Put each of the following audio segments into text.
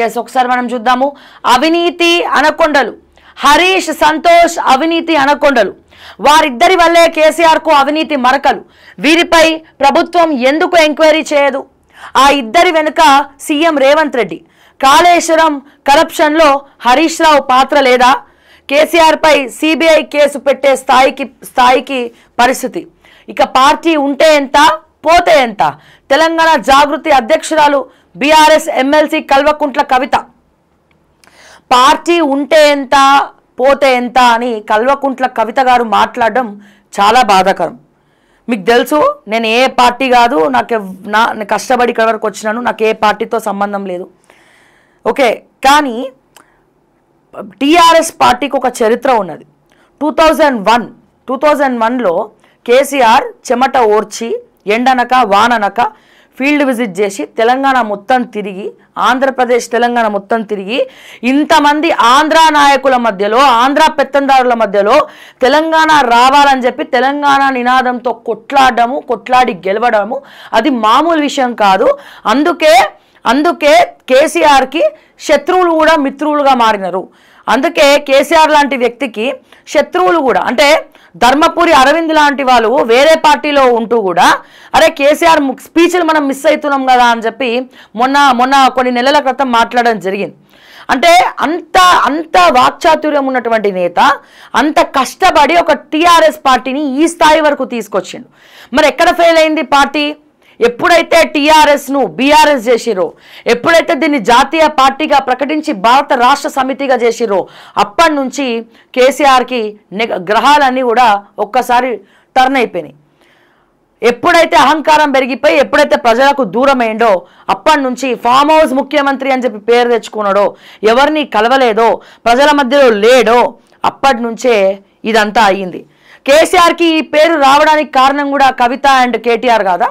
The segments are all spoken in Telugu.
ఎస్ ఒకసారి మనం చూద్దాము. అవినీతి అనకొండలు, హరీష్ సంతోష్ అవినీతి అనకొండలు, వారిద్దరి వల్లే కేసీఆర్కు అవినీతి మరకలు, వీరిపై ప్రభుత్వం ఎందుకు ఎంక్వైరీ చేయదు, ఆ ఇద్దరి వెనుక సీఎం రేవంత్ రెడ్డి, కాళేశ్వరం కరప్షన్లో హరీష్ రావు పాత్ర లేదా, కేసీఆర్పై సిబిఐ కేసు పెట్టే స్థాయికి పరిస్థితి, ఇక పార్టీ ఉంటే ఎంత పోతే ఎంత, తెలంగాణ జాగృతి అధ్యక్షురాలు BRS MLC Kalvakuntla Kavitha. Party ఉంటే ఎంత పోతే ఎంత అని కల్వకుంట్ల కవిత గారు మాట్లాడడం చాలా బాధాకరం. మీకు తెలుసు నేను ఏ పార్టీ కాదు, నేను కష్టపడి ఇక్కడ వరకు వచ్చినాను, నాకు ఏ పార్టీతో సంబంధం లేదు. ఓకే, కానీ టీఆర్ఎస్ పార్టీకి ఒక చరిత్ర ఉన్నది. 2001లో కేసీఆర్ చెమట ఓర్చి ఎండనక వాననక ఫీల్డ్ విజిట్ చేసి తెలంగాణ మొత్తం తిరిగి, ఆంధ్రప్రదేశ్ తెలంగాణ మొత్తం తిరిగి, ఇంతమంది ఆంధ్ర నాయకుల మధ్యలో, ఆంధ్ర పెత్తందారుల మధ్యలో తెలంగాణ రావాలని చెప్పి తెలంగాణ నినాదంతో కొట్లాడి గెలవడము అది మామూలు విషయం కాదు. అందుకే కేసీఆర్కి శత్రువులు కూడా మిత్రులుగా మారినారు. అందుకే కేసీఆర్ లాంటి వ్యక్తికి శత్రువులు కూడా, అంటే ధర్మపురి అరవింద్ లాంటి వాళ్ళు వేరే పార్టీలో ఉంటూ కూడా అరే కేసీఆర్ స్పీచ్లు మనం మిస్ అవుతున్నాం కదా అని చెప్పి మొన్న కొన్ని నెలల క్రితం మాట్లాడడం జరిగింది. అంటే అంత వాక్చాతుర్యం ఉన్నటువంటి నేత అంత కష్టపడి ఒక టీఆర్ఎస్ పార్టీని ఈ స్థాయి వరకు తీసుకొచ్చిండు. మరి ఎక్కడ ఫెయిల్ అయింది పార్టీ? ఎప్పుడైతే టీఆర్ఎస్ను బీఆర్ఎస్ చేసిరో, ఎప్పుడైతే దీన్ని జాతీయ పార్టీగా ప్రకటించి భారత రాష్ట్ర సమితిగా చేసిరో, అప్పటి నుంచి కేసీఆర్కి గ్రహాలన్నీ కూడా ఒక్కసారి టర్న్ అయిపోయినాయి. ఎప్పుడైతే అహంకారం పెరిగిపోయి ఎప్పుడైతే ప్రజలకు దూరమైండో అప్పటి నుంచి ఫామ్ హౌస్ ముఖ్యమంత్రి అని చెప్పి పేరు తెచ్చుకున్నాడో, ఎవరిని కలవలేదో, ప్రజల మధ్యలో లేడో, అప్పటి నుంచే ఇదంతా అయ్యింది. కేసీఆర్కి ఈ పేరు రావడానికి కారణం కూడా కవిత అండ్ కేటీఆర్ కాదా?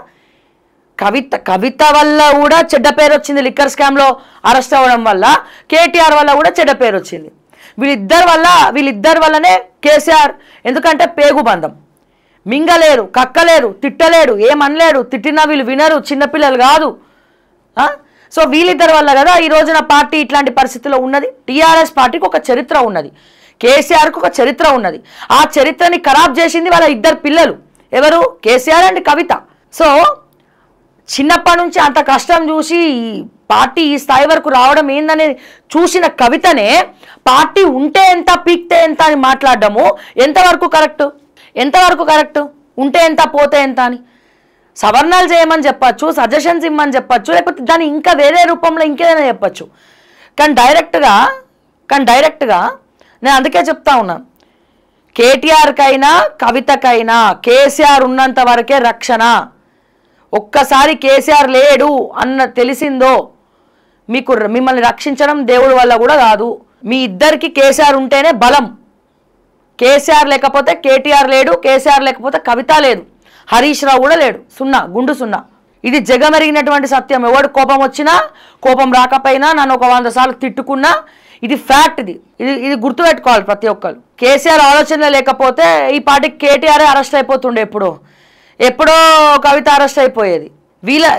కవిత వల్ల కూడా చెడ్డ పేరు వచ్చింది, లిక్కర్ స్కామ్లో అరెస్ట్ అవ్వడం వల్ల. కేటీఆర్ వల్ల కూడా చెడ్డ పేరు వచ్చింది. వీళ్ళిద్దరి వల్లనే కేసీఆర్, ఎందుకంటే పేగుబంధం, మింగలేరు, కక్కలేరు, తిట్టలేడు, ఏమనలేడు, తిట్టినా వీళ్ళు వినరు, చిన్నపిల్లలు కాదు. సో వీళ్ళిద్దరి వల్ల కదా ఈ రోజున పార్టీ ఇట్లాంటి పరిస్థితిలో ఉన్నది. టీఆర్ఎస్ పార్టీకి ఒక చరిత్ర ఉన్నది, కేసీఆర్కి ఒక చరిత్ర ఉన్నది. ఆ చరిత్రని ఖరాబ్ చేసింది వాళ్ళ ఇద్దరు పిల్లలు. ఎవరు? KCR and Kavitha. సో చిన్నప్పటి నుంచి అంత కష్టం చూసి పార్టీ ఈ స్థాయి వరకు రావడం ఏందని చూసిన కవితనే పార్టీ ఉంటే ఎంత పీక్తే ఎంత అని మాట్లాడడము ఎంతవరకు కరెక్ట్? ఉంటే ఎంత పోతే ఎంత అని సవరణలు చేయమని చెప్పచ్చు, సజెషన్స్ ఇమ్మని చెప్పచ్చు, లేకపోతే దాన్ని ఇంకా వేరే రూపంలో ఇంకేదైనా చెప్పచ్చు. కానీ డైరెక్ట్గా నేను అందుకే చెప్తా ఉన్నాను, కేటీఆర్కైనా కవితకైనా కేసీఆర్ ఉన్నంత వరకే రక్షణ. ఒక్కసారి కేసీఆర్ లేడు అన్న తెలిసిందో మిమ్మల్ని రక్షించడం దేవుడి వల్ల కూడా కాదు. మీ ఇద్దరికి కేసీఆర్ ఉంటేనే బలం. కేసీఆర్ లేకపోతే కేటీఆర్ లేడు, కేసీఆర్ లేకపోతే కవిత లేదు, హరీష్ రావు కూడా లేడు. గుండు సున్నా. ఇది జగమెరిగినటువంటి సత్యం. ఎవడు కోపం వచ్చినా కోపం రాకపోయినా నన్ను 100 సార్లు తిట్టుకున్నా ఇది ఫ్యాక్ట్. ఇది గుర్తుపెట్టుకోవాలి ప్రతి ఒక్కరు. కేసీఆర్ ఆలోచన లేకపోతే ఈ పార్టీకి కేటీఆర్ అరెస్ట్ అయిపోతుండే, ఎప్పుడో కవిత అరెస్ట్ అయిపోయేది.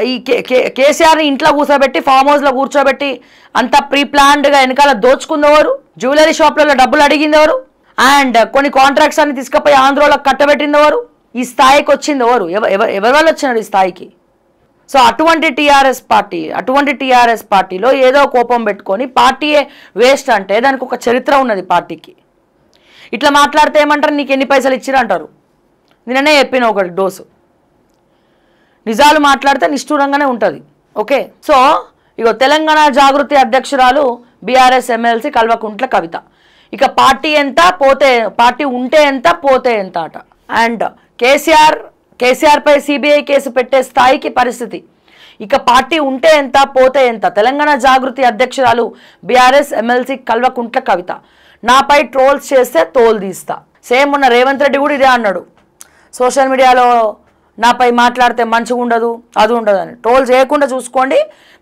ఈ కేసీఆర్ని ఇంట్లో కూర్చోబెట్టి, ఫామ్ హౌస్లో కూర్చోబెట్టి అంత ప్రీ ప్లాన్డ్గా వెనకాల దోచుకుందెవరు? జ్యువెలరీ షాప్లలో డబ్బులు అడిగిందెవరు? అండ్ కొన్ని కాంట్రాక్ట్స్ అన్ని తీసుకుపోయి ఆంధ్రలోకి కట్టబెట్టిందెవరు? ఈ స్థాయికి వచ్చిందెవరు? ఎవరి వల్ల వచ్చినారు ఈ స్థాయికి? సో అటువంటి టీఆర్ఎస్ పార్టీలో ఏదో కోపం పెట్టుకొని పార్టీయే వేస్ట్ అంటే దానికి ఒక చరిత్ర ఉన్నది పార్టీకి. ఇట్లా మాట్లాడితే ఏమంటారు? నీకు ఎన్ని పైసలు ఇచ్చిరా అంటారు. నిన్ననే చెప్పిన ఒక డోసు. నిజాలు మాట్లాడితే నిష్ఠూరంగానే ఉంటుంది. ఓకే, సో ఇగో తెలంగాణ జాగృతి అధ్యక్షురాలు బీఆర్ఎస్ ఎమ్మెల్సీ కల్వకుంట్ల కవిత. ఇక పార్టీ ఉంటే ఎంత పోతే ఎంత అట. అండ్ కేసీఆర్పై సిబిఐ కేసు పెట్టే స్థాయికి పరిస్థితి. ఇక పార్టీ ఉంటే ఎంత పోతే ఎంత. తెలంగాణ జాగృతి అధ్యక్షురాలు బీఆర్ఎస్ ఎమ్మెల్సీ కల్వకుంట్ల కవిత. నాపై ట్రోల్స్ చేస్తే తోలు తీస్తా. సేమ్ మొన్న రేవంత్ రెడ్డి కూడా ఇదే అన్నాడు. సోషల్ మీడియాలో నాపై మాట్లాడితే మంచిగా ఉండదు, అది ఉండదని. ట్రోల్ చేయకుండా చూసుకోండి,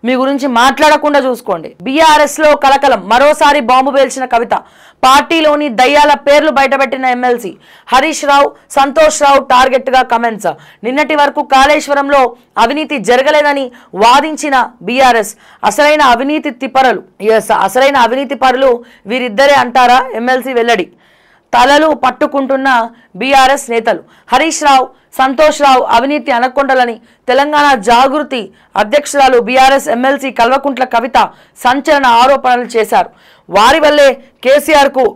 మీ గురించి మాట్లాడకుండా చూసుకోండి. బీఆర్ఎస్లో కలకలం, మరోసారి బాంబు పేల్చిన కవిత. పార్టీలోని దయ్యాల పేర్లు బయటపెట్టిన ఎమ్మెల్సీ హరీష్ రావు, సంతోష్ రావు టార్గెట్గా కమెంట్స్. నిన్నటి వరకు కాళేశ్వరంలో అవినీతి జరగలేదని వాదించిన బీఆర్ఎస్ అసలైన అవినీతి పరులు వీరిద్దరే అంటారా? ఎమ్మెల్సీ వెల్లడి. తలలు పట్టుకుంటున్న బీఆర్ఎస్ నేతలు హరీష్ రావు, సంతోష్ రావు అవినీతి అనకొండలని తెలంగాణ జాగృతి అధ్యక్షురాలు బీఆర్ఎస్ ఎమ్మెల్సీ కల్వకుంట్ల కవిత సంచలన ఆరోపణలు చేశారు. వారి వల్లే కేసీఆర్కు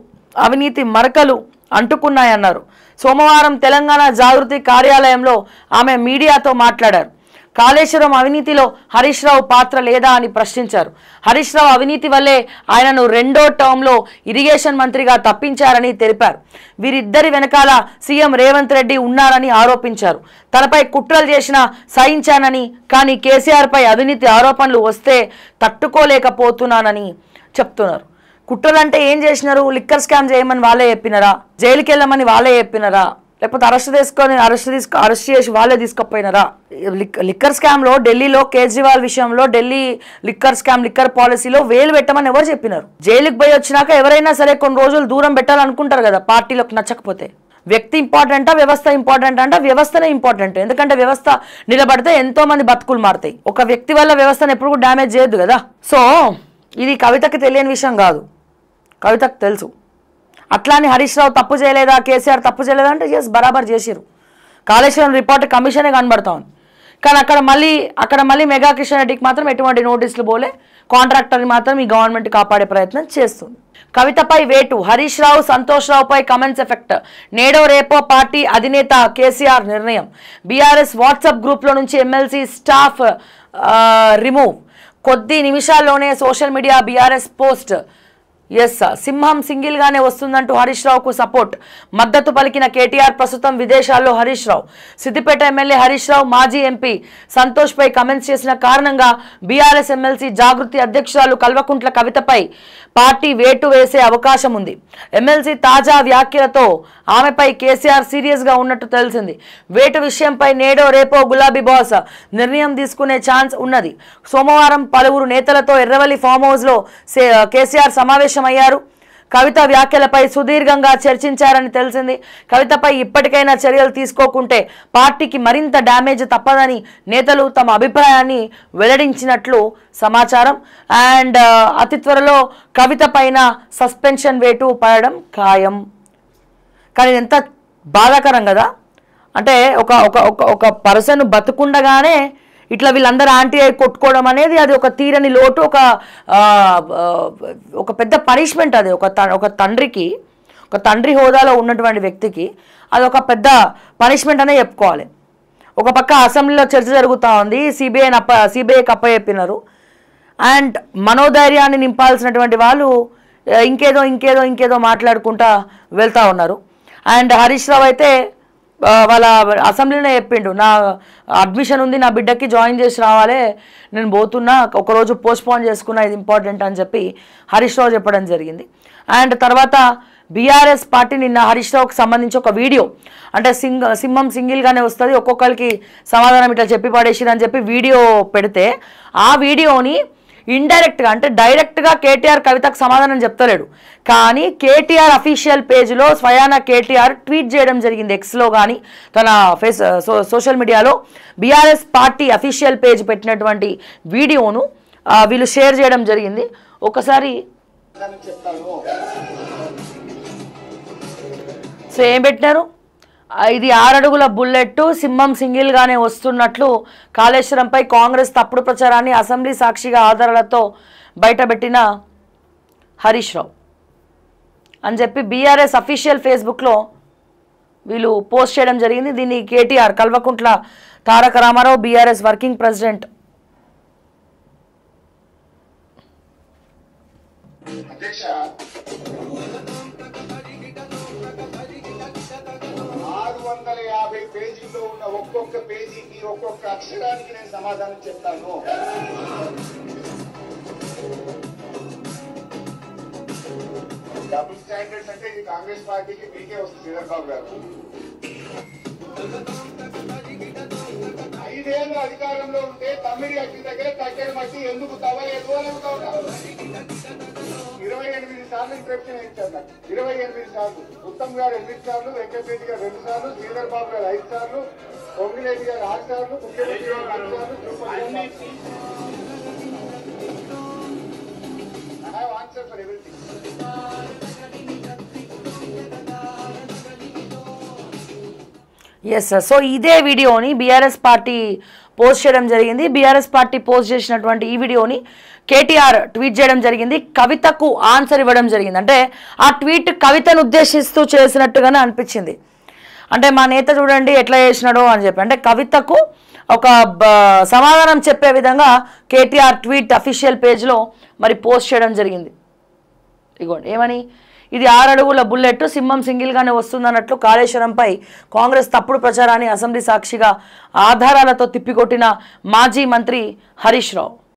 అవినీతి మరకలు అంటుకున్నాయన్నారు. సోమవారం తెలంగాణ జాగృతి కార్యాలయంలో ఆమె మీడియాతో మాట్లాడారు. కాళేశ్వరం అవినీతిలో హరీష్ రావు పాత్ర లేదా అని ప్రశ్నించారు. హరీష్ రావు అవినీతి వల్లే ఆయనను 2వ టర్మ్లో ఇరిగేషన్ మంత్రిగా తప్పించారని తెలిపారు. వీరిద్దరి వెనకాల సీఎం రేవంత్ రెడ్డి ఉన్నారని ఆరోపించారు. తనపై కుట్రలు చేసినా సహించానని, కానీ కేసీఆర్పై అవినీతి ఆరోపణలు వస్తే తట్టుకోలేకపోతున్నానని చెప్తున్నారు. కుట్రలంటే ఏం చేసినారు? లిక్కర్ స్కామ్ చేయమని వాళ్ళే చెప్పినారా? జైలుకి వెళ్ళమని వాళ్ళే చెప్పినారా? లేకపోతే అరెస్ట్ చేసి వాళ్ళే తీసుకుపోయినారా? లిక్కర్ స్కామ్లో ఢిల్లీలో కేజ్రీవాల్ విషయంలో ఢిల్లీ లిక్కర్ పాలసీలో వేలు పెట్టమని ఎవరు చెప్పినారు? జైలుకి పోయి వచ్చినాక ఎవరైనా సరే కొన్ని రోజులు దూరం పెట్టాలనుకుంటారు కదా, పార్టీలోకి నచ్చకపోతే. వ్యక్తి ఇంపార్టెంటా, వ్యవస్థ ఇంపార్టెంట్ అంటే వ్యవస్థనే ఇంపార్టెంట్. ఎందుకంటే వ్యవస్థ నిలబడితే ఎంతో మంది బతుకులు మారుతాయి. ఒక వ్యక్తి వల్ల వ్యవస్థను ఎప్పుడు కూడా డ్యామేజ్ చేయొద్దు కదా. సో ఇది కవితకి తెలియని విషయం కాదు, కవితకు తెలుసు. అట్లానే హరీష్ రావు తప్పు చేయలేదా, కేసీఆర్ తప్పు చేయలేదా అంటే బరాబర్ చేసిరు. కాళేశ్వరం రిపోర్ట్ కమిషనే కనబడతా ఉంది. కానీ అక్కడ మళ్ళీ మెగా కిషన్ రెడ్డికి మాత్రం ఎటువంటి నోటీసులు పోలే. కాంట్రాక్టర్ని మాత్రం ఈ గవర్నమెంట్ కాపాడే ప్రయత్నం చేస్తుంది. కవితపై వేటు, హరీష్ రావు, సంతోష్ రావుపై కమెంట్స్ ఎఫెక్ట్. నేడో రేపో పార్టీ అధినేత కేసీఆర్ నిర్ణయం. బీఆర్ఎస్ వాట్సాప్ గ్రూప్లో నుంచి ఎమ్మెల్సీ స్టాఫ్ రిమూవ్. కొద్ది నిమిషాల్లోనే సోషల్ మీడియా బీఆర్ఎస్ పోస్ట్. సింహం సింగిల్గానే వస్తుందంటూ హరీష్ రావుకు సపోర్ట్, మద్దతు పలికిన కేటీఆర్. ప్రస్తుతం విదేశాల్లో హరీష్ రావు. సిద్దిపేట ఎమ్మెల్యే హరీష్ రావు మాజీ ఎంపీ సంతోష్పై కమెంట్స్ చేసిన కారణంగా బీఆర్ఎస్ ఎమ్మెల్సీ జాగృతి అధ్యక్షురాలు కల్వకుంట్ల కవితపై పార్టీ వేటు వేసే అవకాశం ఉంది. ఎమ్మెల్సీ తాజా వ్యాఖ్యలతో ఆమెపై కేసీఆర్ సీరియస్గా ఉన్నట్టు తెలిసింది. వేటు విషయంపై నేడో రేపో గులాబీ బాస్ నిర్ణయం తీసుకునే ఛాన్స్ ఉన్నది. సోమవారం పలువురు నేతలతో ఎర్రవల్లి ఫామ్ హౌస్లో కేసీఆర్ సమావేశమయ్యారు. కవిత వ్యాఖ్యలపై సుదీర్ఘంగా చర్చించారని తెలిసింది. కవితపై ఇప్పటికైనా చర్యలు తీసుకోకుంటే పార్టీకి మరింత డ్యామేజ్ తప్పదని నేతలు తమ అభిప్రాయాన్ని వెల్లడించినట్లు సమాచారం. అండ్ అతి త్వరలో కవిత పైన సస్పెన్షన్ వేటు పడడం ఖాయం. కానీ ఎంత బాధాకరం కదా. అంటే ఒక పర్సన్ బతుకుండగానే ఇట్లా వీళ్ళందరూ యాంటీ అయి కొట్టుకోవడం అనేది అది ఒక తీరని లోటు, ఒక పెద్ద పనిష్మెంట్. అది ఒక తండ్రి హోదాలో ఉన్నటువంటి వ్యక్తికి అది ఒక పెద్ద పనిష్మెంట్ అనే చెప్పుకోవాలి. ఒక పక్క అసెంబ్లీలో చర్చ జరుగుతూ ఉంది, సిబిఐకి అప్పచెప్పినారు. అండ్ మనోధైర్యాన్ని నింపాల్సినటువంటి వాళ్ళు ఇంకేదో మాట్లాడుకుంటా వెళ్తూ ఉన్నారు. అండ్ హరీష్ రావు అయితే వాళ్ళ అసెంబ్లీనే చెప్పిండు, నా అడ్మిషన్ ఉంది, నా బిడ్డకి జాయిన్ చేసి రావాలి, నేను పోతున్నా, ఒకరోజు పోస్ట్పోన్ చేసుకున్నా, ఇది ఇంపార్టెంట్ అని చెప్పి హరీష్ రావు చెప్పడం జరిగింది. అండ్ తర్వాత బీఆర్ఎస్ పార్టీ నిన్న హరీష్ రావుకి సంబంధించి ఒక వీడియో, అంటే సింహం సింగిల్గానే వస్తుంది, ఒక్కొక్కరికి సమాధానం ఇట్లా చెప్పి పడేసిరని చెప్పి వీడియో పెడితే ఆ వీడియోని ఇండైరెక్ట్గా అంటే డైరెక్ట్గా కేటీఆర్ కవితకు సమాధానం చెప్తలేడు. కానీ కేటీఆర్ అఫీషియల్ పేజ్లో స్వయానా కేటీఆర్ ట్వీట్ చేయడం జరిగింది. ఎక్స్లో కానీ తన సోషల్ మీడియాలో బీఆర్ఎస్ పార్టీ అఫీషియల్ పేజ్ పెట్టినటువంటి వీడియోను వీళ్ళు షేర్ చేయడం జరిగింది. ఒకసారి సో ఏం పెట్టినారు, ఇది 6 అడుగుల బుల్లెట్, సింహం సింగిల్గానే వస్తున్నట్లు కాళేశ్వరంపై కాంగ్రెస్ తప్పుడు ప్రచారాన్ని అసెంబ్లీ సాక్షిగా ఆధారాలతో బయటపెట్టిన హరీష్ రావు అని చెప్పి బీఆర్ఎస్ అఫీషియల్ ఫేస్బుక్లో వీళ్ళు పోస్ట్ చేయడం జరిగింది. దీన్ని KTR Kalvakuntla Taraka Ramarao BRS working president పేజీలో ఉన్న ఒక్కొక్క పేజీకి ఒక్కొక్క అక్షరానికి నేను సమాధానం చెప్తాను. డబుల్ స్టాండర్డ్స్ అంటే ఇది కాంగ్రెస్ పార్టీకి మీకే వస్తుంది శ్రీధర్ బాబు గారు. 5 ఏళ్ళు అధికారంలో ఉంటే తమ్మిడి అట్టి దగ్గర తగ్గడి మట్టి ఎందుకు తవ్వలేదు అని అడుగుతా ఉన్నారు. 28 సార్లు ఇంటరప్షన్ ఇచ్చారు నాకు. 28 సార్లు. ఉత్తమ్ గారు 8 సార్లు, వెంకటరెడ్డి గారు 2 సార్లు, శ్రీధర్ బాబు గారు 5 సార్లు, పొంగిరెడ్డి గారు 6 సార్లు, ముఖ్యమంత్రి గారు 4 సార్లు, Tirupati I have answer for everything. Yes sir. So ఇదే వీడియోని బీఆర్ఎస్ పార్టీ పోస్ట్ చేయడం జరిగింది. బీఆర్ఎస్ పార్టీ పోస్ట్ చేసినటువంటి ఈ వీడియోని కేటీఆర్ ట్వీట్ చేయడం జరిగింది. కవితకు ఆన్సర్ ఇవ్వడం జరిగింది. అంటే ఆ ట్వీట్ కవితను ఉద్దేశిస్తూ చేసినట్టుగానే అనిపించింది. అంటే మా నేత చూడండి ఎట్లా చేసినాడో అని చెప్పి, అంటే కవితకు ఒక సమాధానం చెప్పే విధంగా కేటీఆర్ ట్వీట్ అఫీషియల్ పేజ్లో మరి పోస్ట్ చేయడం జరిగింది. ఇగోండి ఏమని, ఇది 6 అడుగుల బుల్లెట్, సింహం సింగిల్గానే వస్తుందన్నట్లు కాళేశ్వరంపై కాంగ్రెస్ తప్పుడు ప్రచారాన్ని అసెంబ్లీ సాక్షిగా ఆధారాలతో తిప్పికొట్టిన మాజీ మంత్రి హరీష్ రావు.